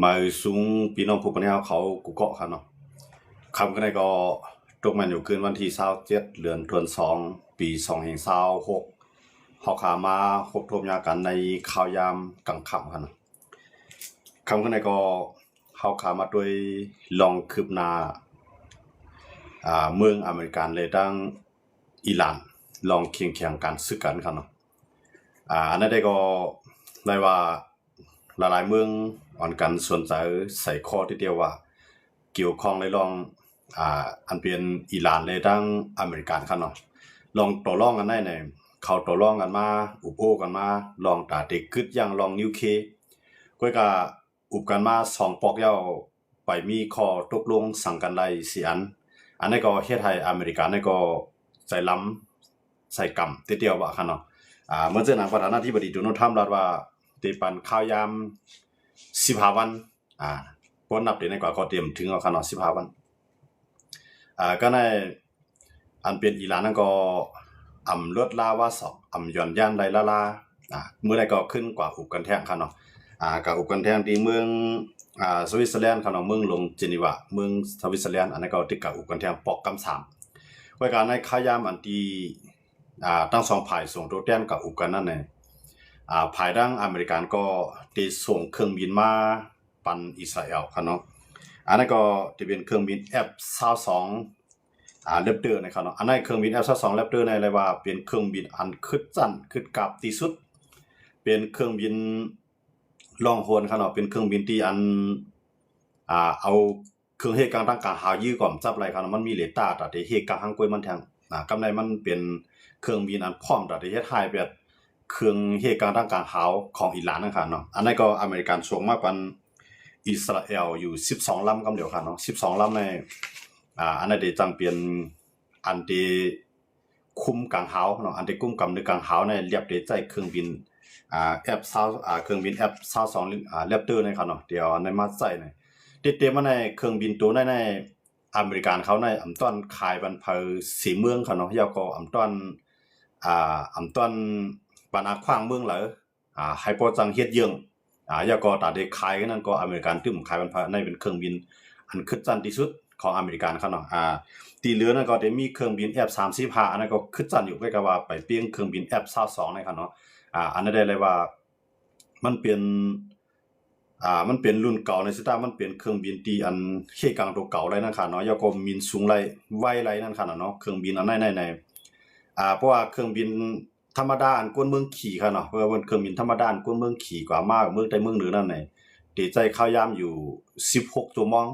มาสูงพี่น้องผู้ปกครองเขากุเกาะครับเนาะคำกันในก็ตกมันอยู่คืนวันที่27เดือนธันวาคมปี2526เฮาขามาพบทบยากันในข่าวยามกลางค่ำครับเนาะคำกันในก็เฮาขามาด้วยลองคืบหน้าเมืองอเมริกันเลยตั้งอิหร่านลองเคียงเคียงกันซึกกันครับเนาะอันนั้นได้ก็ได้ว่าหลายๆเมืองอ่อนกันสนใจใส่ข้อที่เดียวว่าเกี่ยวข้องในลองอันเป็นอิหร่านเลยตั้งอเมริกันครับเนาะลองต่อรองกันได้เนี่ยเขาต่อรองกันมาอุปโภคกันมาลองตาเด็กกึดอย่างลองนิวเคก็ก็อุบกันมา2ปอกยาวไปมีข้อตกลงสั่งกันไล่4อันนี้ก็เฮ็ดให้อเมริกันนี่ก็ใจล้ำใส่กรรมทีเดียวว่าคั่นเนาะเมื่อเจอหนังประธานาธิบดีโดนัลด์ทรัมป์รัฐว่าตีปันข้าวยาม15วันพ้นนับเดือนในกว่าก็เตรียมถึงเอาคั่นเนาะ15วันก็ในอันเป็นอิหร่านนั่นก็ลดลาว่า2หย่อนย่านไดลาเมื่อใดก็ขึ้นกว่าอุบกันแท่งคั่นเนาะกับอุบกันแท่งที่เมืองสวิตเซอร์แลนด์คั่นเนาะเมืองลงเจนีวาเมืองสวิตเซอร์แลนด์อันนั้นก็ติดกับอุบกันแท่งปอกกำ3ไว้การในข้าวยามอันที่ทั้งสองฝ่ายส่งตัวแทนกับอุบกันนั่นแหละภายดังอเมริกันก็ได้ส่งเครื่องบินมาปันอิสราเอลครับเนาะอันนั้นก็จะเป็นเครื่องบิน F-22แรปเตอร์นะครับเนาะอันนั้นเครื่องบิน F-22แรปเตอร์ในอะไรว่าเป็นเครื่องบินอันคึดสั้นคึดกราบที่สุดเป็นเครื่องบินล่องหนครับเนาะเป็นเครื่องบินที่อันเอาเครื่องเฮกลางตั้งกลางหายื้อก่อมจับอะไรครับมันมีเรดาร์แต่เฮกลางหังกวยมันแทงกำไรมันเป็นเครื่องบินอันพร้อมแต่เฮ็ดให้แบบเครื่องเฮกลางตั้งกลางหาวของอิหร่านนะครับเนาะอันนั้นก็อเมริกันส่งมาปันอิสราเอลอยู่12ลำกำเดียวครับเนาะ12ลำในอันนั้นได้จังเปลี่ยนอันที่คุมกลางหาวเนาะอันที่กุมกำในกลางหาวในเรียบได้ใจเครื่องบินF-20เครื่องบิน F-22แรปเตอร์นะครับเนาะเดี๋ยวในมาใส่ในเต็มๆมาในเครื่องบินตัวในอเมริกันเขาในอำต้นขายบันเพอสีเมืองครับเนาะยาวก็อำต้นปานาขว้างเมืองเหรอให้พอจังเฮ็ดเยืองยาวก็ตาได้ขายนั่นก็อเมริกันตึ้มขายบันเพอในเป็นเครื่องบินอันคึดจันที่สุดของอเมริกันครับเนาะที่เหลือนั่นก็ได้มีเครื่องบิน F-35อันนั้นก็คึดจันอยู่ใกล้กับว่าไปเปลี่ยนเครื่องบิน F-22นะครับเนาะอันนั้นได้เลยว่ามันเป็นรุ่นเก่าในสตาร์มันเป็นเครื่องบินที่อันเฮกังตัวเก่าเลยนั่นค่ะเนาะแล้วก็มินสูงไรไวไรนั่นค่ะเนาะเครื่องบินอันในเพราะว่าเครื่องบินธรรมดาอันกวนเมืองขี่ค่ะเนาะเพราะว่าเครื่องบินธรรมดาอันกวนเมืองขี่กว่ามากเมืองใดเมืองเหนือนั่นได้ใจข้าวยามอยู่16ชั่วโมง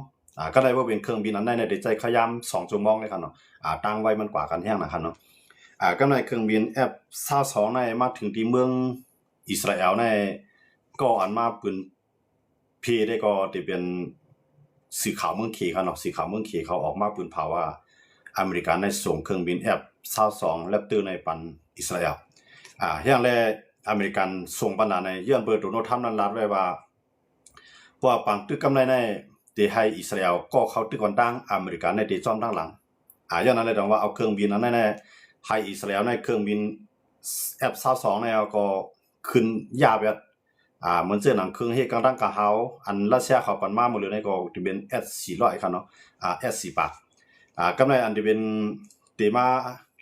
ก็ได้ว่าเป็นเครื่องบินอันในได้ใจข้าวยาม2ชั่วโมงเลยค่ะเนาะตั้งไว้มันกว่ากันแฮงนะครับเนาะก็ในเครื่องบิน F-22ในมาถึงที่เมืองอิสราเอลในก็อันมาปืนเพได้ก็จะเป็นสีขาวเมืองเขครับเนาะสีขาวเมืองเขเขาออกมาปืนเผาว่าอเมริกันได้ส่งเครื่องบิน F-22แรปเตอร์ในปันอิสราเอลอย่างแรกอเมริกันส่งปัญหาในยื่นเบอร์โดนัลด์ทรัมป์นั้นรัฐไว้ว่าเพราะว่าปังตึกกำไรในที่ให้อิสราเอลก็เข้าตึกก่อนตั้งอเมริกันในที่จอมตั้งหลังอย่างนั้นเลยต้องว่าเอาเครื่องบินนั้นแน่ให้อิสราเอลในเครื่องบิน F-22ในก็ขึ้นยาแบบเหมือนเสื้อหนังเครื่องเฮกลางตั้งกะเฮาอันรัสเซียเขาปันมาหมดเลยในก็จะเป็น S400 ครับเนาะS4 ปากกำไรอันที่เป็นที่มา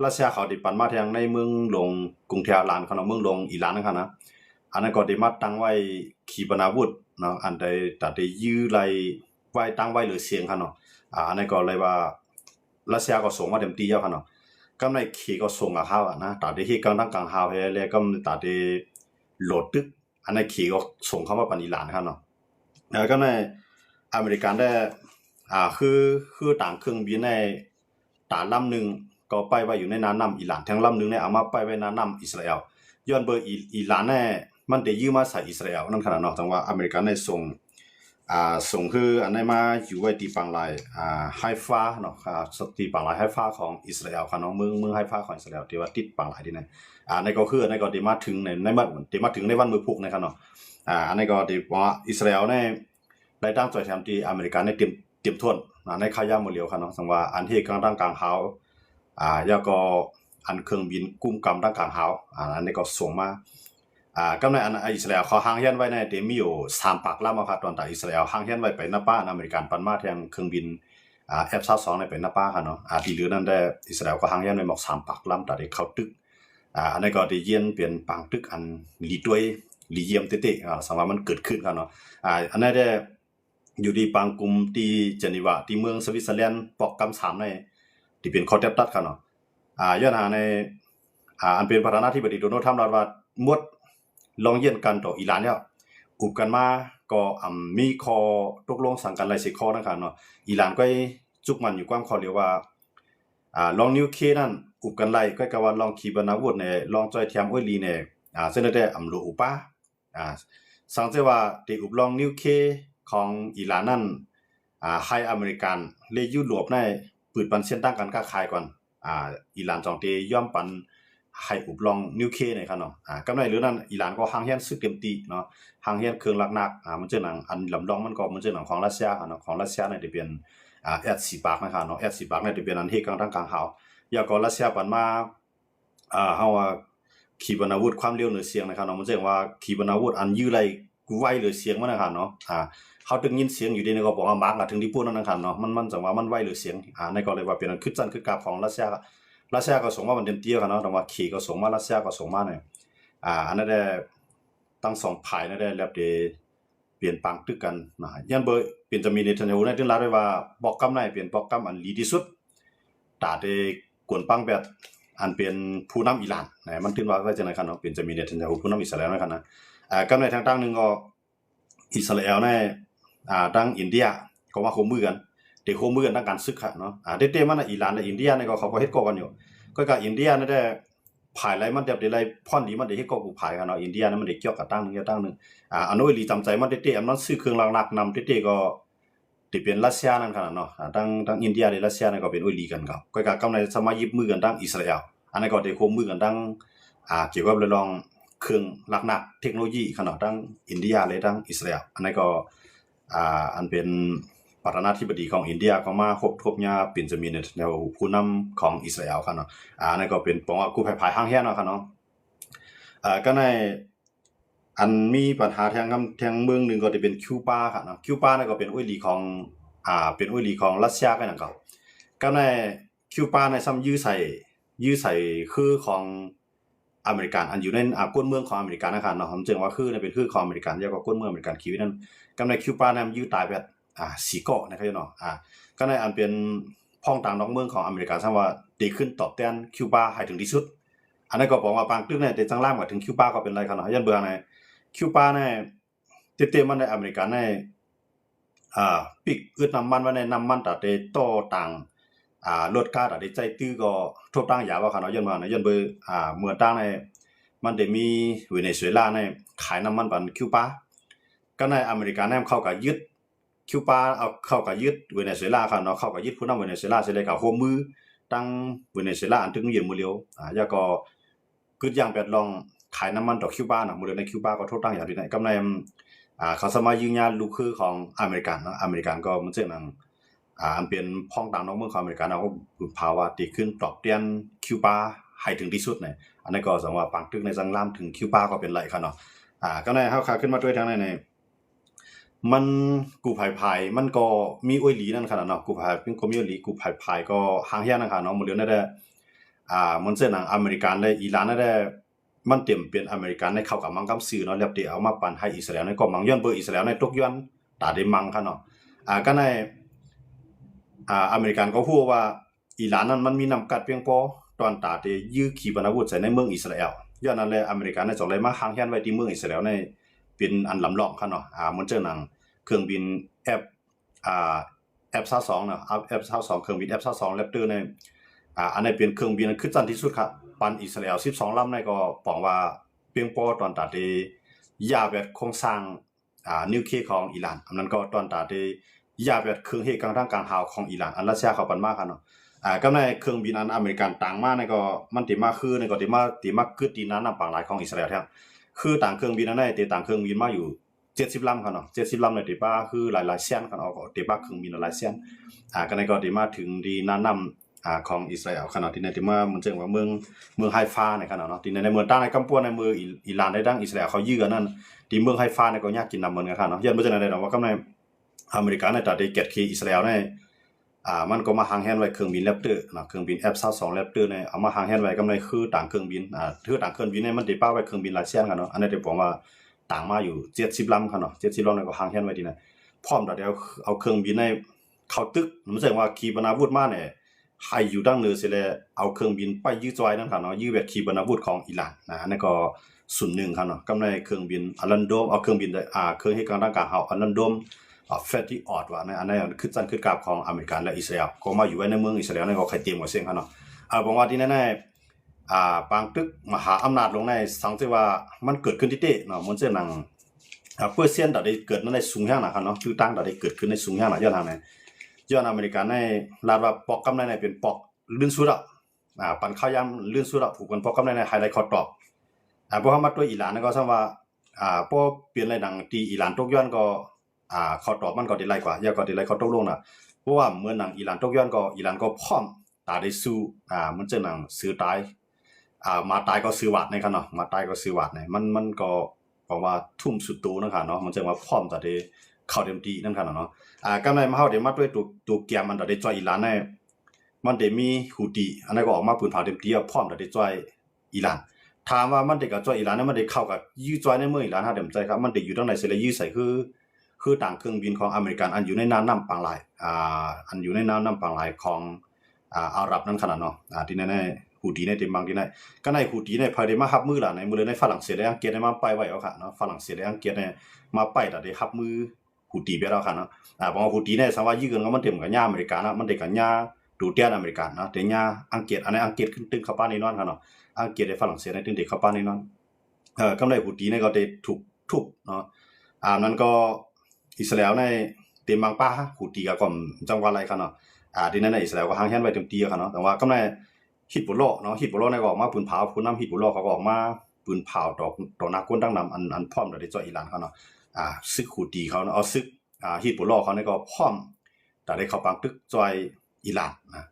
รัสเซียเขาที่ปันมาทางในเมืองหลวงกรุงเทพลานเขาเนาะเมืองหลวงอิหร่านนะครับนะอันนั้นก็ได้มาตั้งไว้ขีปนาวุธเนาะอันใดตัดได้ยื้อไล่ไว้ตั้งไว้หรือเสียงครับเนาะอันนั้นก็เลยว่ารัสเซียก็ส่งมาเต็มที่แล้วครับเนาะกำไรขี่ก็ส่งกับเขานะตัดได้เฮกลางตั้งกลางเฮาให้แล้วก็ตัดได้โหลดตึกอันนั้นขี่ก็ส่งเข้ามาปันอิหร่านครับเนาะแล้วก็ในอเมริกันได้คือต่างเครื่องบินในต่างลำหนึ่งก็ไปไว้อยู่ในน้ำอิหร่านทั้งลำหนึ่งเนี่ยเอามาไปไว้น้ำอิสราเอลย้อนเบอร์อิหร่านแน่มันได้ยืมมาใส่อิสราเอลนั่นขนาดเนาะจังว่าอเมริกันได้ส่งคืออันนี้มาอยู่ไว้ที่ปังไลไฮฟาเนาะที่ปังไลไฮฟาของอิสราเอลครับเนาะเมืองไฮฟาของอิสราเอลที่ว่าติดปังไลที่นั่นในก็คือในก็ได้มาถึงในมาถึงในวันมือพุกนะครับเนาะอันนี้ก็ที่ว่าอิสราเอลเนี่ยได้ตั้งใจทำที่อเมริกันได้เตรียมทวนในข้ายามมื้อเลียวครับเนาะจังว่าอันที่กลางเฮาแล้วก็อันเครื่องบินกุ้มกำตั้งกลางเฮาอันนี้ก็ส่งมา กำในอันอิสราเอลเขาห่างเฮียนไว้ในเดมีอยู่3ปากลำครับตอนแต่อิสราเอลห่างเฮียนไว้ไปนับป้าอเมริกันปันมาแทงเครื่องบินF22ในไปนับป้าค่ะเนาะที่เหลือนั้นได้อิสราเอลก็ห่างเฮียนไว้หมอก3ปากลำแต่ได้เข้าตึกอันนี้ก็ได้เยียนเปลี่ยนปังตึกอันลีด้วยลีเยี่ยมเตะสมมติมันเกิดขึ้นครับเนาะอันนี้ได้อยู่ที่ปังกลุ่มที่เจนีวาที่เมืองสวิตเซอร์แลนด์ปอกกำ3ในที่เป็นข้อเท็จตัดครับเนาะย้อนหาในอันเป็นประธานาธิบดีโดนัลด์ทรัมป์ว่าหมดลองเยี่ยนกันต่ออิหร่านแล้วอุบกันมาก็มีข้อตกลงสั่งกันหลายสิข้อนะครับเนาะอิหร่านก็จุกมันอยู่ความข้อเรียกว่าลองนิวเคลียร์นั่นอุบกันไล่ก็กะว่าลองขีปนาวุธเนี่ยลองจอยเทียมอ้อยลีเนี่ยเส้นได้อำโลอุปาสังเกตว่าที่อุบลองนิวเคลียร์ของอิหร่านนั่นให้อเมริกันและยุโรปในปืนปันเส้นตั้งกันค้าขายก่อนอิหร่านจองที่ย่อมปันให้อุบลองนิวเคลียร์เนี่ยครับเนาะกำไรหรือนั้นอิหร่านก็ห่างเฮียนซึกเต็มตีเนาะห่างเฮียนเครื่องลักนักมันเจอหนังอันลำลองมันก็มันเจอหนังของรัสเซียเนาะของรัสเซียเนี่ยจะเป็นS4 ปากนะครับเนาะ S4 ปากเนี่ยจะเป็นอันที่กลางทางกลางเฮาอยากก็รัสเซียปันมาเฮาว่าขีปนาวุธความเร็วเหนือเสียงนะครับเนาะมันเรียกว่าขีปนาวุธอันยื้อไหลไวเหนือเสียงมันนะครับเนาะเขาตึงยินเสียงอยู่ดีนี่ก็บอกว่ามาร์กถึงที่พูดนั่นนะครับเนาะมันจังว่ามันไวเหนือเสียงในก็เลยว่าเป็นอันขึ้นจันขึ้นกราฟของรัสเซียก็ส่งมามันเต็มเตี้ยกันเนาะแต่ว่าขี่ก็ส่งมารัสเซียก็ส่งมาเนี่ยอันนั้นได้ตั้ง2ฝ่ายนั่นได้แล้วได้เปลี่ยนปังตึกกันนะยันเบอร์เปลี่ยนจะมีเนทันยาฮูในถึงลาได้ว่าบอกกำในเปลี่ยนบอกกำอันลีที่สุดตาได้กวนปังแบบอันเป็นผู้นำอิหร่านนะมันถึงว่าก็จะนะครับเนาะเปลี่ยนจะมีเนทันยาฮูผู้นำอิสราเอลนะครับนะกำในทางตั้งนึงก็อิสราเอลในตั้งอินเดียก็มาร่วมมือกันได้ร่วมมือกันทางการศึกษาเนาะเด็ดๆมันอิหร่านและอินเดียนี่ก็เขาก็เฮ็ดก่อกันอยู่ก็กับอินเดียนั่นได้ภายไรมันแบบได้ไรพ่อนดีมันได้เฮ็ดก่อกูภายกันเนาะอินเดียนั่นมันได้เกี่ยวกับตั้งนึงอันนู้นลีจำใจมันเด็ดๆอันนั้นซื้อเครื่องหลักๆนำเด็ดๆก็ที่เป็นรัสเซียนั่นขนาดเนาะตั้งอินเดียและรัสเซียนั่นก็เป็นลีกันก็กับกำในสมัยยิบมือกันตั้งอิสราเอลอันนั้นก็ได้ร่วมมือกันตั้งเกี่ยวกับเรื่องเครื่องหนักๆเทคโนโลยีขนาดตั้งอินเดียและตั้งอิสราเอลอันนั้นก็อันเป็นประธานาธิบดีของอินเดียก็มาทบญาเป็นจะมีเนทันยาฮูผู้นำของอิสราเอลครับเนาะนั่นก็เป็นปองว่ากู้ภัยห่างเฮียนเนาะครับเนาะก็ในอันมีปัญหาทางเมืองนึงก็จะเป็นคิวบาครับเนาะคิวบานั่นก็เป็นอ้อยหลีของเป็นอ้อยหลีของรัสเซียกันนั่นก็ในคิวบาในซ้ำยื้อใส่คือของอเมริกันอันอยู่ในก้นเมืองของอเมริกันนะครับเนาะผมจึงว่าคือเนี่ยเป็นคือของอเมริกันเรียกว่าก้นเมืองอเมริกันคิวนั้นก็ในคิวบานั้นยื้อตายแบบสีเกาะนะครับเนาะก็ในอันเป็นพ้องต่างนอกเมืองของอเมริกาซึ่งว่าดีขึ้นตอบแทนคิวบาให้ถึงที่สุดอันนั้นก็บอกว่าบางตึกเนี่ยได้จังล่ามกับถึงคิวบาก็เป็นไรครับเนาะยันเบื่อในคิวบาเนี่ยเต็มๆมันในอเมริกันในปิกอึดน้ำมันว่าในน้ำมันตัดได้ต่อต่างลดค่าตัดได้ใจตื้อก็ทบตั้งยาว่าครับเนาะยันเบื่อเมื่อตั้งในมันได้มีเวเนซุเอลาในขายน้ำมันบันคิวบาก็ในอเมริกันเนี่ยเข้ากับยึดคิวบาเอาเข้ากับยึดเวเนซุเอลาครับเนาะเข้ากับยึดผู้นำเวเนซุเอลาเสร็จแล้วก็ร่วมมือตั้งเวเนซุเอลาอันถึงยืนมือเร็วแล้วก็กึดอย่างแบบลองขายน้ำมันต่อคิวบาเนาะมื้อในคิวบาก็โทษตั้งอย่างที่ไหนกำไรเขาสามารถยืนยันลูกคือของอเมริกันเนาะอเมริกันก็มันเช่นนั้นอันเป็นพ้องต่างนอกเมืองของอเมริกันเอาก็ภาวะที่ขึ้นตอบแทนคิวบาให้ถึงที่สุดเนี่ยอันนั้นก็สมว่าปังตึกในสังลามถึงคิวบาก็เป็นไรครับเนาะก็ได้เฮาขาขึ้นมาด้วยทางในมันกู้ภัยมันก็มีอ้อยหลีนั่นขนาดเนาะกู้ภัยเป็นก็มีอ้อยหลีกู้ภัยก็ห่างเฮียนนั่นค่ะเนาะมื้อเดียวนั่นแหละมันเช่นหนังอเมริกันและอิหร่านนั่นแหละมันเต็มเป็นอเมริกันในเข้ากับมังกำซื้อเนาะแล้วที่เอามาปั่นให้อิสราเอลในก็มังย้อนเบอร์อิสราเอลในตกย้อนตาได้มังค่ะเนาะก็ในอเมริกันก็ฮู้ว่าอิหร่านนั้นมันมีน้ำกัดเพียงพอตอนตาได้ยื้อขีปนาวุธใส่ในเมืองอิสราเอลย้อนนั้นแหละอเมริกันได้จงเลยมาห่างเฮียนไว้ที่เมืองอิสราเอลในเป็นอันลำลองค่ะเนาะมันเจอหนังเครื่องบิน F22 เนาะ F22 เครื่องบิน F22 Raptor เนี่ยอันนี้เป็นเครื่องบินขึ้นจันที่สุดครับปันอิสราเอล12ลำนี่ก็บอกว่าเพียงพอตอนตาที่ยาแบบโครงสร้างนิวเคลียร์ของอิหร่านอันนั้นก็ตอนตาที่ยาแบบเครื่องเฮกลางทางกลางหาวของอิหร่านอันรัสเซียเขาปันมากครับเนาะก็ในเครื่องบินอันอเมริกันต่างมานี่ก็มันติมาคือนี่ก็ติมาคือตีนั้นปางหลายของอิสราเอลแท้คือต่างเครื่องบินอันนั้นติต่างเครื่องบินมาอยู่70ลำครับเนาะ70ลำในติป้าคือหลายๆแสนครับเอาก็ติป้าเครื่องบินหลายแสนก็ในก็ติมาถึงดีนานำ ของอิสราเอลขนาดที่ในที่มามันจึงว่าเมืองไฮฟาในขนาดเนาะที่ในเมืองใต้ในกัมพูชาในเมืองอิหร่านได้ดังอิสราเอลเขายื้อกันนั่นที่เมืองไฮฟาในก็ยากกินนำเหมือนกันครับเนาะยันบ่จังได๋ดอกว่ากํในอเมริกาในตัดได้เก็ตคีอิสราเอลในมันก็มาหางแฮนไว้เครื่องบินแรปเตอร์เนาะเครื่องบิน F22 แรปเตอร์เนี่ยเอามาหางแฮนไว้กำในคือต่างเครื่องบินคือต่างเครื่องบินเนี่ยมันได้ป้าไว้เครื่องบินรัสเซียกันเนาะอันนี้ได้บอกว่าต่างมาอยู่70ลำครับเนาะ70ลำเนี่ยก็หางแฮนไว้ดีนะพร้อมตัดเอาเครื่องบินในเข้าตึกมันแสดงว่าขีปนาวุธมาเนี่ยให้อยู่ดังเหนือเสียแล้วเอาเครื่องบินไปยื้อจอยนั่นครับเนาะยื้อแบบขีปนาวุธของอิหร่านอันนั้นก็01ครับเนาะกำในเครื่องบินอลันโดมเอาเครื่องบินเครื่องให้การทางการเฮาอลันโดมแฟตที่ออดว่าในอันนั้นคือจันคือกราบของอเมริกันและอิสราเอลก็มาอยู่ไว้ในเมืองอิสราเอลนั่นก็ใครเตรียมไว้เสียงครับเนาะบอกว่าที่แน่ๆปางตึกมหาอำนาจลงในสังเกตว่ามันเกิดขึ้นที่เตเนาะมันจะนั่งเปอร์เซ็นต์ได้เกิดในสูงแห่งนะครับเนาะคือตั้งได้เกิดขึ้นในสูงแห่งย้อนทางไหนย้อนอเมริกันในลาดว่าปอกกำในเป็นปอกลื่นสุดปันข้าวยำลื่นสุดผูกกันปอกกำในไฮไลท์คอตอบพอมาตัวอิหร่านก็ซ้ำว่าพอเปลี่ยนอะไรดังตีอิหร่านตกย้อนก็เขาตอบมันก็ได้ไล่กว่าอย่าก็ได้ไล่เขาตกลงน่ะเพราะว่าเมื่อหนังอิหร่านตกย้อนก็อิหร่านก็พร้อมตาได้สู้มันจะหนังซื้อตายมาตายก็ซื้อหวาดในคั่นเนาะมาตายก็ซื้อหวาดในมันก็บอกว่าทุ่มสุดโตนั่นค่ะเนาะมันจะว่าพร้อมตาได้เข้าเต็มที่นั่นค่ะเนาะกำไรมาเฮาได้มาด้วยตัวเกียมมันได้จ่อยอิหร่านในมันได้มีฮูตีอันนั้นก็ออกมาปืนเผาเต็มที่พร้อมได้จ่อยอิหร่านถามว่ามันได้กับจ่อยอิหร่านนั้นมันได้เข้ากับยื้อจ่อยในเมืองอิหร่านหาเต็มใจครับมันได้อยู่ตรงไหนสิเลยยื้อใส่คือต่างเครื่องบินของอเมริกันอันอยู่ในน้ำปางลายอันอยู่ในน้ำปางลายของอาหรับนั่นขนาดเนาะที่แน่ๆฮูตีในเต็มบางที่ไหนก็ในฮูตีในพอได้มารับมือล่ะในมือเลยในฝรั่งเศสและอังกฤษได้มาไปไว้เอาค่ะเนาะฝรั่งเศสและอังกฤษเนี่ยมาไปแต่ได้รับมือฮูตีไปแล้วค่ะเนาะเพราะว่าฮูตีเนี่ยสังว่ายื้อกันก็มันเต็มกับย่าอเมริกันนะมันได้กับย่าดูเตียนอเมริกันนะแต่ย่าอังกฤษอันนี้อังกฤษขึ้นตึงเข้าป้าในนอนค่ะเนาะอังกฤษได้ฝรั่งเศสได้ตึงเด็กเข้าป้าในนอนกำไรฮูตีเนี่ยก็ได้ถูกทุบเนาะนั้นก็อิสราเอลในเต็มบางป้าฮูตีก็จังหวัดอะไรครับเนาะที่นั่นในอิสราเอลก็หางแฮนไว้เต็มที่ครับเนาะแต่ว่ากำไรฮิซบุลลอฮ์เนาะฮิซบุลลอฮ์เนี่ยก็ออกมาปืนเผาผู้นำฮิซบุลลอฮ์เขาก็ออกมาปืนเผาต่อนักกวนดังนำอันพร้อมได้จ่อยอิหร่านเขาเนาะซึกฮูตีเขาเนาะเอาซึกฮิซบุลลอฮ์เขาเนี่ยก็พร้อมได้เข้าปังตึกจ่อยอิหร่านนะ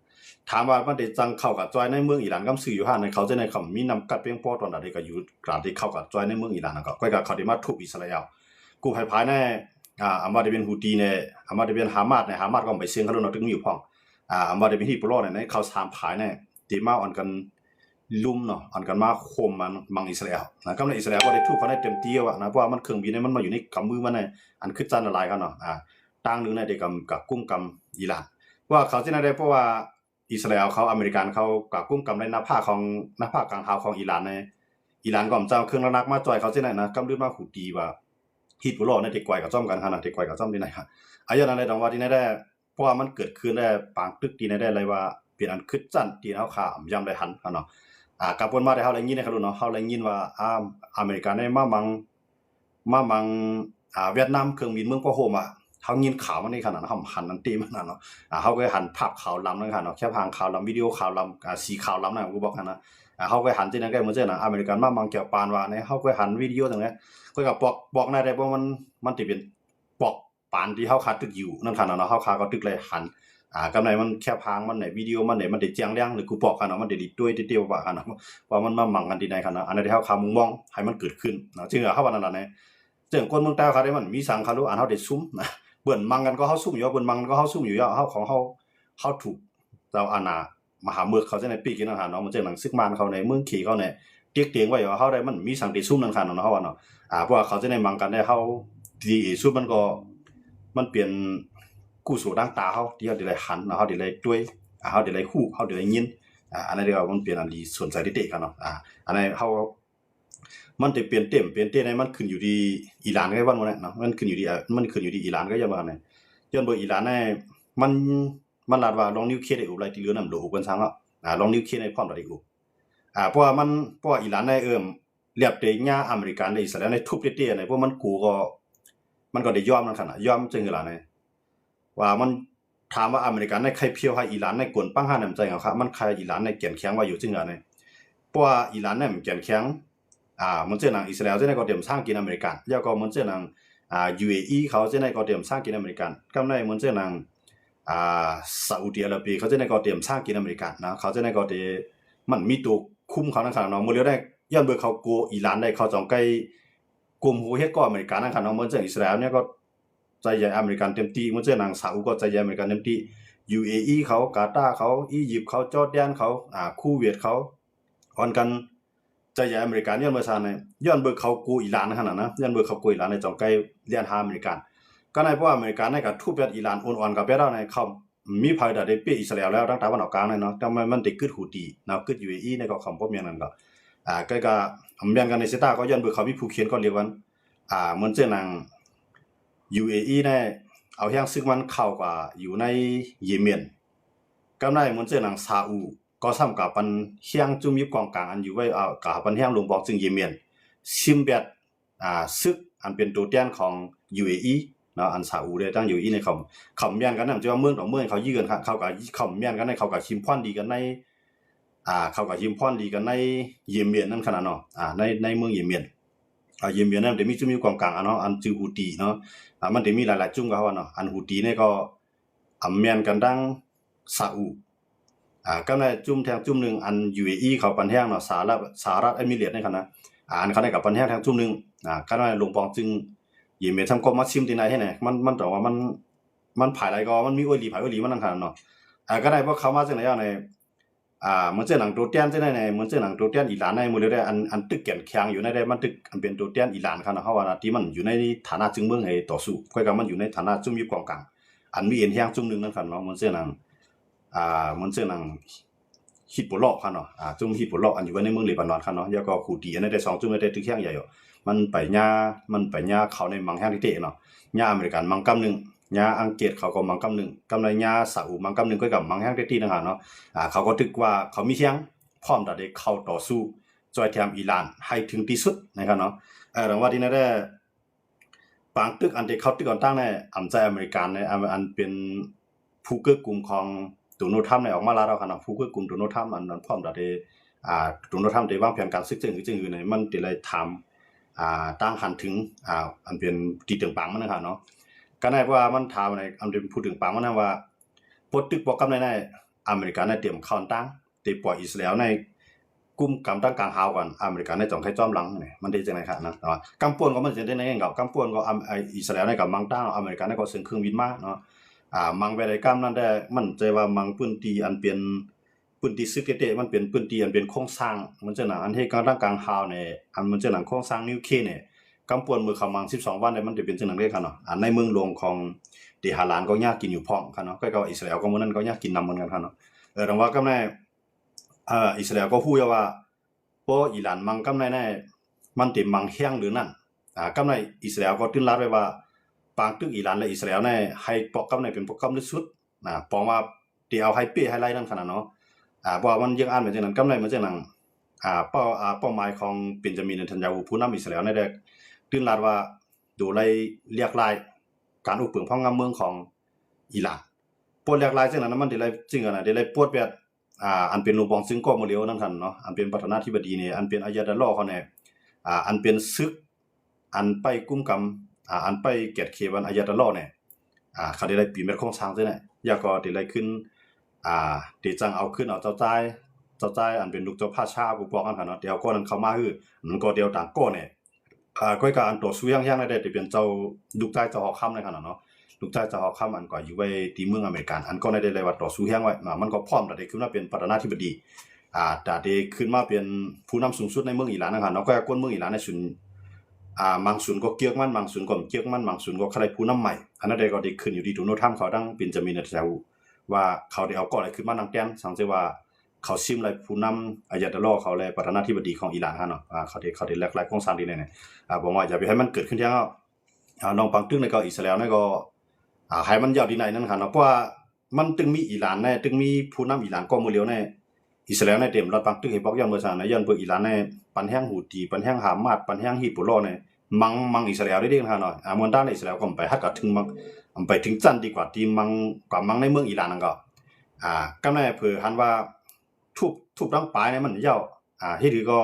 ถามว่ามันได้จังเข้ากับจ่อยในเมืองอิหร่านกำซื่ออยู่ห่าในเขาจะในคำมีนำกัดเพียงพอตอนใดก็อยู่กลางที่เข้ากับจ่อยในเมืองอิหร่านก็ก็เขาได้มาทุบอิสราเอลกูภายในอามาได้เป็นฮูตีเนี่ยอามาได้เป็นฮามาสเนี่ยฮามาสก็ไปเสียงเขาแล้วเนาะถึงอยู่พ่องอามาได้เป็นฮิซบุลลอฮ์เนี่ยเขา3ภายเนี่ยตีมาอ่อนกันลุมเนาะอ่อนกันมาโคมมันมังอิสราเอลนะกำลังอิสราเอลก็ได้ทุบเขาได้เต็มที่อ่ะนะเพราะว่ามันเครื่องบินเนี่ยมันมาอยู่ในกำมือมันเนี่ยอันคือจันละลายกันเนาะต่างนึงเนี่ยได้กับกุ้มกำอิหร่านว่าเขาที่นั่นได้เพราะว่าอิสราเอลเขาอเมริกันเขากับกุ้มกำในหน้าผากกลางหาวของอิหร่านในอิหร่านก็เจ้าเครื่องนักมาจ่อยเขาที่ไหนนะกำลือมาฮูตีว่าฮิซบุลลอฮ์เนี่ยได้กวยกับจ้อมกันขนาดได้กวยกับจ้อมที่ไหนครับอย่างนั้นเลยต้องว่าที่ไหนได้เพราะว่ามันเกิดขึ้นได้ปางตึกที่ไหนได้เลยว่าเป็นอันคึดจั่นที่เฮาข่าวยำได้หันเนาะกับวนมาได้เฮาได้ยินได้ครับเนาะเฮาได้ยินว่าอเมริกันได้มามังเวียดนามเครื่องบินเมืองพ่อโฮมเฮายินข่าวมันนี่ขนาดนั้นหันนันตีมันเนาะเฮาก็หันภาพข่าวลำนั่นค่ะเนาะแค่พางข่าวลำวิดีโอข่าวลำสีข่าวลำนั่นกูบอกนะเฮาก็หันที่นั่นก็เหมือนเจ้านะอเมริกันมามังเกี่ยวปานว่าเนี่ยเฮาก็หันวิดีโอตรงนี้ก็กับบอกได้เพราะมันสิเป็นปอกปานที่เฮาคาตึกอยู่นั่นค่ะเนาะเฮาคาก็ตึกเลยหันกำไรมันแค่พางมันไหนวิดีโอมันไหนมันได้แจ้งเรื่องหรือกูบอกกันเนาะมันได้ดิด้วยเตียวว่ากันเนาะว่ามันมามั่งกันที่ไหนกันเนาะอันนั้นที่เฮาคามุงมองให้มันเกิดขึ้นเนาะจึงเฮาว่านั่นน่ะเนี่ยจึงคนเมืองใต้เขาได้มันมีสังคารู้อันเฮาได้ซุ่มนะเบิ่นมังกันก็เฮาซุ่มอยู่เบิ่นมังก็เฮาซุ่มอยู่เฮาของเฮาถูกเจ้าอาณามหาเมืองเขาจะในปีกินอาหารเนาะมันจะหนังซึกมานเขาในเมืองขี่เขาในเตียงไว้ว่าเฮาได้มันมีสังติซุ่มนั่นค่ะเนาะเฮาว่าเนาะเพราะว่าเขาจะในมังกันได้เฮาดีซุ่มมันก็มันเปลี่ยนกู้สู่ดังตาเฮาที่เฮาได้หันเนาะเฮาได้ด้วยเฮาได้ฮู้เฮาได้ยินอันนั้นเรียกว่ามันเปลี่ยนอันดีสนใจที่เตะกันเนาะอันนั้นเฮามันจะเปลี่ยนเต็มในมันขึ้นอยู่ที่อิหร่านก็ว่ามันเนาะมันขึ้นอยู่ที่อิหร่านก็อย่าว่าเนี่ยย้อนบ่อิหร่านเนี่ยมันลาดว่าลองนิวเคลียร์ได้อุบไรที่เหลือนำโลกันซังเนาะลองนิวเคลียร์ในพร้อมได้อุบเพราะว่าอิหร่านได้เรียบได้ญาอเมริกันได้อิสราเอลในทุบเตี้ยๆในพวกมันกูก็มันก็ได้ยอมนั่นคั่นน่ะยอมจึงอิหร่านเนี่ยว่ามันถามว่าอเมริกันได้ใครเพียวให้อิหร่านในกวนปังหาน้ำใจเอาครับมันใครอิหร่านในแก่นแข็งว่าอยู่จึงอ่ะเนี่ยเพราะว่าอิหร่านเนี่ยมันแก่นแข็งมันจะหนังอิสราเอลจะในก็เตรียมสร้างกินอเมริกันแล้วก็มันจะหนังUAE เขาจะในก็เตรียมสร้างกินอเมริกันกำในมันจะหนัง ซาอุดิอาระเบียเขาจะในก็เตรียมสร้างกินอเมริกันนะเขาจะในก็เตมันมีตัวคุมเขานั่นค่ะเนาะมื้อเดียวได้ย้อนเบิ่เขากลัวอิหร่านได้เขาจ้องใกล้กลุ่มฮูเฮ็ดก็อเมริกันนั่นค่ะเนาะเหมือนเจ้าอิสราเอลเนี่ยก็ใจใหญ่อเมริกันเต็มที่เหมือนเจ้านางซาอุก็ใจใหญ่อเมริกันเต็มที่ UAE เขากาตาร์เขาอียิปต์เขาจอร์แดนเขาคูเวตเขาฮอนกันใจใหญ่อเมริกันย้อนเบิ่ซาในย้อนเบิ่เขากลัวอิหร่านนั่นค่ะนะย้อนเบิ่เขากลัวอิหร่านในจ้องใกล้เลียนหาอเมริกันก็ในเพราะว่าอเมริกันในก็ทุบอิหร่านอ่อนๆกับไปแล้วในเขามีภัยได้เปอิสราเอลแล้วตั้งแต่วันออกกลางเลยเนาะแต่มันติดกึดฮูตีเนาะกึด UAE ในก็คำพบอย่างนั้นก็ก็อเมริกันในเซตาก็ย้อนเบิ่เขามีผู้เขียนก็เรียกว่าเหมือนเจ้านาง UAE เนี่ยเอาแห่งซึกมันเข้ากว่าอยู่ในเยเมนกำไรเหมือนเจ้านางซาอุก็ซ้ำกับปันเฮียงจุมีกองกลางอันอยู่ไว้กับปันเฮียงลงบอกจึงเยเมนซิมเบตซึกอันเป็นตัวแทนของ UAE เนาะอันซาอุได้ตั้ง UAE ในคำแม่นกันนำจะว่าเมืองต่อเมืองเขายื้อกันเข้ากับคำแม่นกันในเขากับชิมพอนดีกันในเขากับชิมพอนดีกันในเยเมนนั่นขนาดเนาะในเมืองเยเมนเยเมนนั้นจะมีจุมีกองกลางเนาะอันชื่อฮูตีเนาะมันจะมีหลายๆจุ่มก็ว่าเนาะอันฮูตีเนี่ยก็แม่นกันดังซาอุก็ในจุ่มแทงจุ่มนึงอัน UAE เขาปันแห้งเนาะสหรัฐเอมิเรตส์ในคั่นนะอันเขาได้กับปันแห้งแทงจุ่มนึงก็ในลงปองจึงเยเมนทำก็มาซิมที่ไหนให้ไหนมันแต่ว่ามันภายหลายก็มันมีโอลีภายโอลีมันนั่นคั่นเนาะก็ได้เพราะเขามาจังได๋ในเหมือนเจ้าหนังตัวแทนจังได๋ในเหมือนเจ้าหนังตัวแทนอิหร่านในมื้อได้อันตึกแก่นแข็งอยู่ในได้มันตึกอันเป็นตัวแทนอิหร่านคั่นเนาะเฮาว่าที่มันอยู่ในฐานะจึงเมืองให้ต่อสู้ค่อยก็มันอยู่ในฐานะจุ่มอยู่กองกลางอันมีเอ็นแห้งจุ่มนึงนั่นคั่นเนาะเหมือนเจ้าหนังเหมือนเจ้าหนังฮิปโปลอกคั่นเนาะจุ่มฮิปโปลอกอันอยู่ในเมืองเลบานอนคั่นเนาะแล้วก็คูตีอันนั้นได้2จุ่มได้ตึกแข็งใหญ่มันไปญาเข้าในมังแห้งที่เตะเนาะญาอเมริกันมังกำนึงญาอังกฤษเขาก็มังกำนึงกำไรญาซาอุมังกำนึงก็กับมังแห้งที่นั่นเนาะเขาก็ตึกว่าเขามีแข็งพร้อมที่จะเข้าต่อสู้จอยแถมอิหร่านให้ถึงที่สุดนะครับเนาะดังว่าที่นั่นได้ปางตึกอันที่เขาตึกก่อนตั้งในอำใจอเมริกันในอันเป็นผู้เกื้อกูลของโดนัลด์ทรัมป์ในออกมาแล้วครับเนาะผู้เกื้อกูลโดนัลด์ทรัมป์อันนั้นพร้อมที่จะโดนัลด์ทรัมป์ได้วางแผนการศึกจึงอยู่ในมันได้เลยถามตั้งหันถึงอันเป็นตีตึงปังมันนะครับเนาะก็ได้เพราะว่ามันถามในอันเป็นพูดถึงปังมันนะว่าปดตึกบอกกำในอเมริกันในเตรียมเข้าตั้งติปล่อยอิสราเอลในกลุ่มกำตั้งกลางหาวก่อนอเมริกันในจ่องให้จ้อมหลังนี่มันได้จังได๋ครับนะกำป่วนก็มันสิได้ในกับกำป่วนก็อิสราเอลในกับมังตั้งอเมริกันในก็ซึ่งเครื่องบินมาเนาะมังไปได้กำนั้นได้มันใจว่ามังปืนตีอันเป็นปืนตีซึกเตะมันเป็นปืนตีอันเป็นโครงสร้างมันจะหนังอันที่กำตั้งกลางหาวเนี่ยอันมันจะหนังโครงสร้างนิวเคลียร์เนี่ยกำป่วนมือเข้ามัง12วันได้มันจะเป็นจังได๋ครับเนาะในเมืองหลวงของที่หาหลานก็ยากกินอยู่พร้อมครับเนาะก็อิสราเอลก็มื้อนั้นก็ยากกินนำเหมือนกันครับเนาะดังว่ากำในอิสราเอลก็ฮู้ว่าพออิหร่านมังกำในมันติมังแห้งหรือนั่นกำในอิสราเอลก็ตื่นรัดไว้ว่าปางตึกอิหร่านและอิสราเอลให้ปอกกำในเป็นปอกกำที่สุดปองว่าที่เอาให้เป้ให้ไล่นั่นขนาดเนาะเพราะว่ามันยังอ่านเป็นจังนั้นกำในมันจังนั้นเป้าหมายของเบนจามินเนทันยาฮูผู้นำอิสราเอลได้ตื่นรัดว่าดูไล่เรียกรายการอุปถัมภ์ของเมืองของอิหร่านปวดเรียกรายจังนั้นมันได้ไล่จริงอ่ะได้ไล่ปวดแบบอันเป็นลูกบองซึ่งก็มื้อเลียวนั่นคั่นเนาะอันเป็นประธานาธิบดีนี่อันเป็นอายาดะลอเขาเนี่ยอันเป็นศึกอันไปกุมกำอันไปเกียรติเขวันอายาดะลอเนี่ยเขาได้ปีเม็ดของช้างซื่อเนี่ยยาก็ได้ไล่ขึ้นที่จังเอาขึ้นเอาเจ้าใจายอันเป็นลูกเจ้าพาชาผู้ปกครองกันเนาะเดี๋ยวก็นั้นเข้ามาคือมันก็เดียวต่างก็เนี่ยก็การอันตัวสู้ยังได้ที่เป็นเจ้าลูกใจเจ้าหอค่ำในขนาดเนาะลูกชายจะเอาข้ามอันก่ออยู่ไว้ที่เมืองอเมริกันอันก็ได้เลยว่าต่อสู้แห้งไว้มันก็พร้อมได้ขึ้นมาเป็นประธานาธิบดีได้ขึ้นมาเป็นผู้นำสูงสุดในเมืองอิหร่านนะครับเนาะก็คนเมืองอิหร่านในสุนมังสุนก็เกียกมันมังสุนก็เกียกมันมังสุนก็ใครผู้นำใหม่อันนั้นได้ก็ได้ขึ้นอยู่ที่โดนัลด์ทรัมป์เขาดังเบนจามินเนทันยาฮูว่าเขาได้เอาก่ออะไรขึ้นมานั่งแต้มสังเกตว่าเขาซิมอะไรผู้นำอายาดะลอเขาเลยประธานาธิบดีของอิหร่านฮะเนาะเขาได้แลกหลายโครงสร้างดีเนี่ยบอกว่าอย่าไปให้มันเกิดขึ้นที่น้องปังตึ้งในก็อิสราเอลในก็ให้มันยาวดีไหนนั่นครับเนาะเพราะว่ามันตึงมีอิหร่านตึงมีผู้นำอิหร่านก็มื้อเลียวอิสราเอลเตรียมรัฐปักตึกให้บอกย้อนเมื่อซานย้อนเพิ่นอิหร่านปันแห้งฮูตีปันแห้งฮามาสปันแห้งฮิซบุลลอฮ์มังอิสราเอลได้นะครับเนาะมวนด้านอิสราเอลก็ไปฮัดก็ถึงมังไปถึงจันดีกว่าที่มังในเมืองอิหร่านนั่นก็กำาเพื่อหันว่าทุบรังปลายมันยาวเฮ็ดคือก็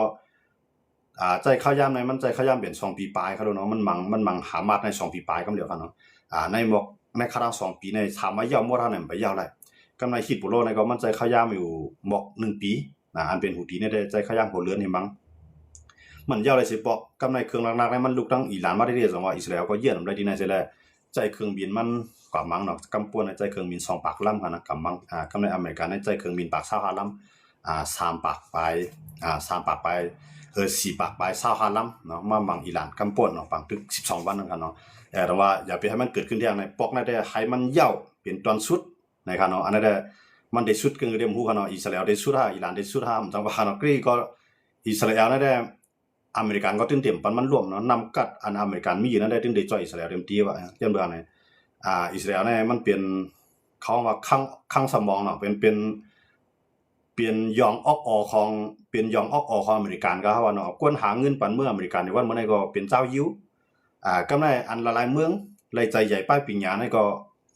ใจข้าวยามในมันใจข้าวยามเป็น2 ปีปลายเขาเนาะมันมังหามาดใน2 ปีปลายกำเดียวกันเนาะในหมอกในคณะ2 ปีในถามว่ายาวหมดเท่านั้นไปยาวไรกำในคิดปุโรในก็มันใจข้าวยามอยู่หมอก1 ปีอันเป็นหูตีในได้ใจข้าวยามหัวเรือนนี่มั้งมันยาวเลยสิปอกกำในเครื่องหนักๆในมันลุกทั้งอิหร่านมาได้ๆจังว่าอิสราเอลก็เยี่ยมได้ดีในเสียแล้วใจเครื่องบินมันกว่ามั้งเนาะกำปวนในใจเครื่องบิน2 ปากลำกันนะกำมั้งกำในอเมริกันในใจเครื่องบินปาก25 ลำ3 ปากไป3 ปากไป4 ปากไป25 ลำเนาะมามังอิหร่านกำปวนเนาะปังตึก12 วันนั่นกันเนาะแต่ว่าอย่าไปให้มันเกิดขึ้นอย่างในปอกในได้ให้มันยาวเป็นตอนสุดนะครับเนาะอันนั้นได้มันได้สุดกันเรียมฮู้กันเนาะอิสราเอลได้สุดอิหร่านได้สุดจังว่าเนาะกรีก็อิสราเอลนั่นได้อเมริกันก็ตึงเต็มปันมันรวมเนาะนำกัดอันอเมริกันมีอยู่นั่นได้ตึงได้จ่อยอิสราเอลเต็มที่ว่าจังเบิ่งไหนอิสราเอลเนี่ยมันเป็นเขาว่าข้างสมองเนาะเป็นยองออกอของเป็นยองออกอของอเมริกันก็ว่าเนาะกวนหาเงินปันเมืองอเมริกันในวันเมื่อไหร่ก็เป็นเจ้ายิวกำไรอันละลายเมืองรายใจใหญ่ป้ายปิญญาในก็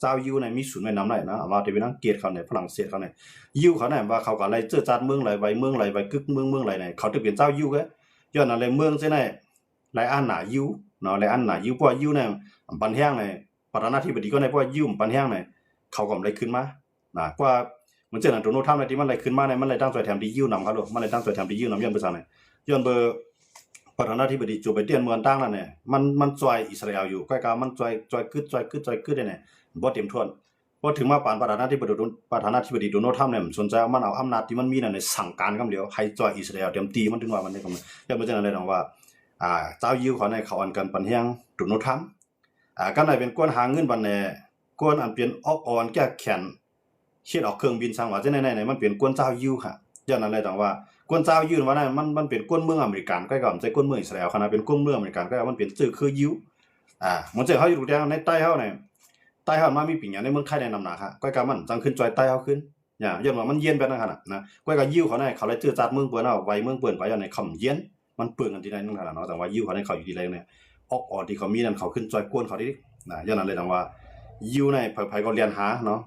เจ้ายิวในมีศูนย์ในน้ำไหนนะว่าที่เป็นอังกฤษเขาในฝรั่งเศสเขาในยิวเขาเนี่ยว่าเขาก็ไล่เจือจัดเมืองไหลไปเมืองไหลไปกึกเมืองไหลในเขาจะเป็นเจ้ายิวก็ย้อนอะไรเมืองใช่ไหมไหลอันหนายิวเนาะไหลอันหนายิวเพราะยิวเนี่ยปันแห้งในประธานาธิบดีก็ในเพราะยิวปันแห้งในเขาก็เลยขึ้นมากว่ามันเจอหนังโดนัลด์ทรัมป์ในที่มันไหลขึ้นมาในมันไหลตั้งใจแถมดียิวนำเขาลูกมันไหลตั้งใจแถมดียิวนำย้อนไปสั่งในย้อนเบอร์ประธานาธิบดีโจไบเดนเมืองตั้งนั่นเนี่ยมันจอยอิสราเอลอยู่ใกล้ๆมันจอยกึดได้เนี่ยบ่เต็มทวนพอถึงมาปานประธานาธิบดีโดนัลด์ทรัมป์เนี่ยสนใจมันเอาอำนาจที่มันมีนั่นในสั่งการกำเดียวให้จอยอิสราเอลเต็มตีมันถึงว่ามันได้กำย้อนไปจังนั้นเลยน้องว่าเจ้ายิวเขาในเขาอันกันปันแฮงโดนัลด์ทรัมป์กันไหนเป็นกวนหาเงินบันเนี่ยกวนอันเป็นออกอ่อนแก้แค้นเฮ็ดออกเครื่องบินสั่งว่าจังไหนๆมันเป็นกวนเจ้ายิวค่ะย้อนนั้นเลยต้องว่ากวนเจ้ายิวว่านั้นมันเป็นกวนเมืองอเมริกันใกล้กับใจกวนเมืองอิสราเอลขนาดเป็นกวนเมืองอเมริกันก็มันเป็นชื่อคือยิวมันจะเฮาอยู่แดงในใต้เฮาเนี่ยใต้เฮามามีปิ่งหยังในเมืองไทยในนำหน้าค่ะใกล้กับมันจังขึ้นจอยใต้เฮาขึ้นย้อนว่ามันเย็นไปนั่นขนาดนะใกล้กับยิวเขาเนี่ยเขาเลยชื่อจัดเมืองเปิ้นเอาไว้เมืองเปิ้นไว้ในคำเย็นมันเปิ้นกันที่ใดนั่นขนาดเนาะแต่ว่ายิวเขาเนี่ยเขาอยู่ที่ใดเนี่ยออกอ่อนที่เขามีนั่นเขาขึ้นจอยกวนเขาดิย้อนนั้นเลยต้องว่ายิวในไผก็เรียนหาเนาะ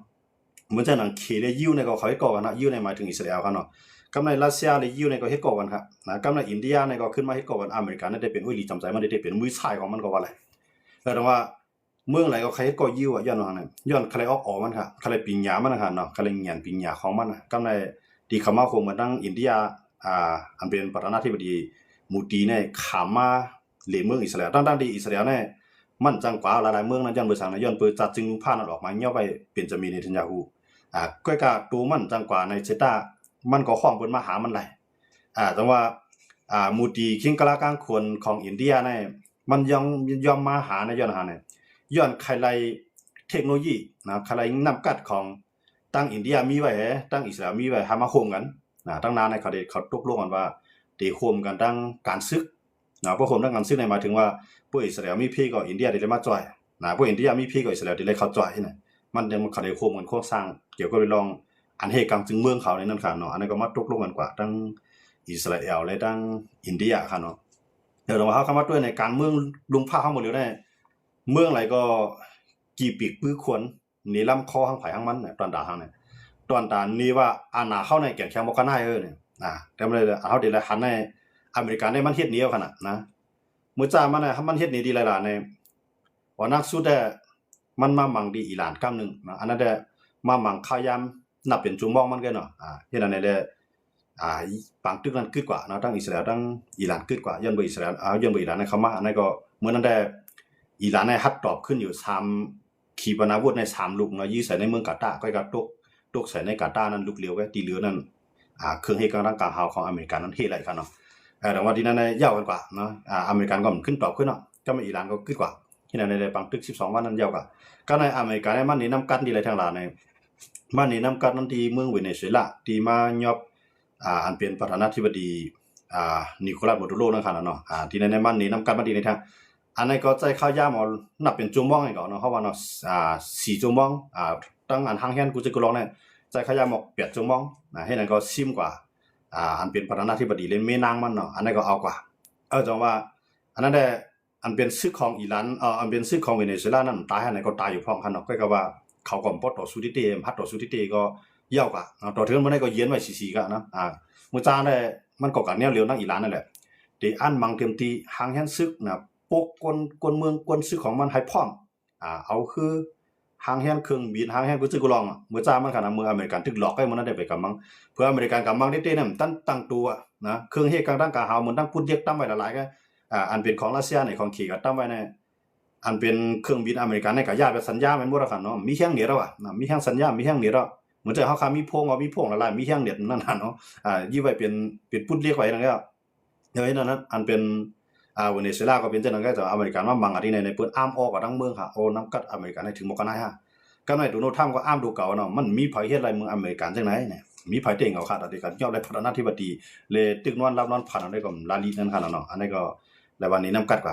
เหมือนจะหนังขี่เลยยิวในก็เขาให้ก่อกันนะยิวในหมายถึงอิสราเอลครับเนาะกำในรัสเซียในยิวในก็เฮ็ดก่อกันครับกำในอินเดียในก็ขึ้นมาเฮ็ดก่อกันอเมริกันนั่นได้เป็นอุ้ยลีจำใจมันได้เป็นมือชายของมันก็ว่าอะไรแต่ว่าเมืองไหนก็ใครเฮ็ดก่อยิวย้อนว่านั่นย้อนใครออกมันครับใครปิญญามันนะครับเนาะใครเงียนปิญญาของมันกำในที่เขามาคงมาตั้งอินเดียอันเป็นประธานาธิบดีมูตีในขามาเหลเมืองอิสราเอลตั้งที่อิสราเอลเนี่ยมันจังกว่าหลายๆเมืองนั้นย้อนเบอร์สั่งย้อนเปิดจัดจึงผ่านออกมาย่อไปเป็นจะมีเนทันยาฮูก้อยกะตูมันจังกว่าในเซตามันก็ข้องเพิ่นมาหามันไหลแต่ว่ามูตีคิงกะลากลางคนของอินเดียเนี่ยมันยอมมาหาในย้อนหาเนี่ยย้อนใครไลเทคโนโลยีนะใครไลนำกัดของตั้งอินเดียมีไว้ตั้งอิสราเอลมีไว้หามาโฮมกันตั้งนานในเขาตกลงกันว่าได้โฮมกันตั้งการซึกพวกโฮมตั้งการซึกในหมายถึงว่าพวกอิสราเอลมีพี่กับอินเดียได้มาจ่อยพวกอินเดียมีพี่กับอิสราเอลได้เข้าจ่อยนี่มันยังเขาได้โฮมกันโครงสร้างเกี่ยวกับเรื่องอันเหตุการณ์จึงเมืองเขาในนั้นค่ะเนาะอันนี้ก็มาตกลงกันกว่าทั้งอิสราเอลและทั้งอินเดียค่ะเนาะเดี๋ยวเรามาเข้ามาด้วยในการเมืองลุงผ้าเข้าหมดแล้วได้เมืองไหนก็กี่ปีกปื้อควรนี่ลำคอข้างไผข้างมันเนี่ยตอนดาข้างเนี่ยตอนดานี่ว่าอาณาเข้าในแก่นแคมบ่กันได้เนี่ยแต่มันเลยเอาดีแล้วหันในอเมริกันในมันเฮ็ดเหนียวขนาดนะมื้อจ้ามันน่ะมันเฮ็ดนี่ดีหลายๆในว่านักสุดได้มันมามังดีอิหร่านกำนึงนะอันนั้นได้มามังข้ายามนับเป็นจุมมองมันกันเนาะเฮ็ดอันนี้ได้ปางตึกนั้นกึดกว่าเนาะทั้งอิสราเอลทั้งอิหร่านกึดกว่าย้อนบ่อิสราเอลย้อนบ่อิหร่านเข้ามาอันนั้นก็เหมือนนั้นได้อิหร่านได้ฮัดตอบขึ้นอยู่3ขีปนาวุธใน3ลูกเนาะยิงใส่ในเมืองกาตาร์ก็ก็ตกใส่ในกาตาร์นั้นลูกเดียวก็ที่เหลือนั้นเครื่องเฮ็ดกำลังกลางหาวของอเมริกันนั้นเฮ็ดไรกันเนาะแต่ว่าที่นั้นได้ยาวกันกว่าเนาะอเมริกันก็ขึ้นตอบขึ้นเนาะก็มาอิหร่านก็กึดกว่าที่นั่นได้ปังตึก12วันนั้นยาวกว่าก็ในอเมริกันมันนี่นำกันที่ไรทั้งหลายในมันนี่นำกันนั้นที่เมืองเวเนซุเอลาที่มายอบอันเป็นประธานาธิบดีนิโคลัสมาดูโรนั่นค่ะเนาะที่ในมันนี่นำกันมาดีในทางอันนี้ก็ใจข้าวยามเอานับเป็นจุ่มมองให้ก่อนเนาะเพราะว่าเนาะ4จุ่มมองตั้งอันทางแฮนกูจะกูลองเนี่ยใจข้าวยามออก8จุ่มมองให้นั่นก็ซิมกว่าอันเป็นประธานาธิบดีเล่นเมนางมันเนาะอันนี้ก็เอากว่าจังว่าอันนั้นได้อันเป็นซึกของอิหร่านอันเป็นซึกของเวเนซุเอลานั่นตายอันไหนก็ตายอยู่พร้อมกันเนาะก็ว่าเขาก็ปต่อสู้ที่เตมพัดต่อสู้ที่เตก็ยาวกว่าต่อถึงมันได้ก็เย็นไว้ซีๆก็นะมื้อจ้าได้มันก็กันแนวเร็วนักอิหร่านนั่นแหละ ที่อันมังเต็มที่หางแฮนซึกนะปกกวนเมืองกวนซึกของมันให้พร้อมเอาคือหางแฮนเครื่องบินหางแฮนกูซึกกูลองเมื่อจ้ามันขนาดเมื่ออเมริกันถึกหลอกให้มันนั้นได้ไปกำมังเพื่ออเมริกันกำมังเต้ๆเนี่ยมันตั้งตัวนะเครื่องเฮกลางด้านกาหาวมันตั้งพูดเยกตั้งไว้หลายๆก็อันเป็นของรัสเซียในของขี่ก็ตั้งไว้ในอันเป็นเครื่องบินอเมริกันในก็ญาติเป็นสัญญาแม่นบ่ล่ะคั่นเนาะมีแฮงเหนียวแล้วนะมีแฮงสัญญามีแฮงเหนียวแล้วเหมือนจะเฮาคามีโพงมีโพงหลายๆมีแฮงเน็ตนั่นน่ะเนาะยี่ไว้เป็นปุดเรียกไว้นั่นแล้วเดี๋ยวนั้นอันเป็นเวเนซุเอลาก็เป็นจังนั้นก็จะอเมริกันว่ามังอันนี้ในเปิ้นอ้ามออกกับทั้งเมืองค่ะโอ้น้ำกัดอเมริกันให้ถึงบ่กันได้ฮะก็น้อยตัวโนทํก็อ้ามดูเก่าเนาะมันมีไผเฮ็ดอะไรเมืองอเมริกันจังไหนเนี่ยมีไผเต็งเอาค่ะตอนนี้ก็ยอมได้ประธานาธิบดีเลยตึกนอนรับนอนผ่านเอาได้ก็ลาลีนั่นค่ะเนาะอันนี้ก็แล้ววันนี้น้ำกัดกว่า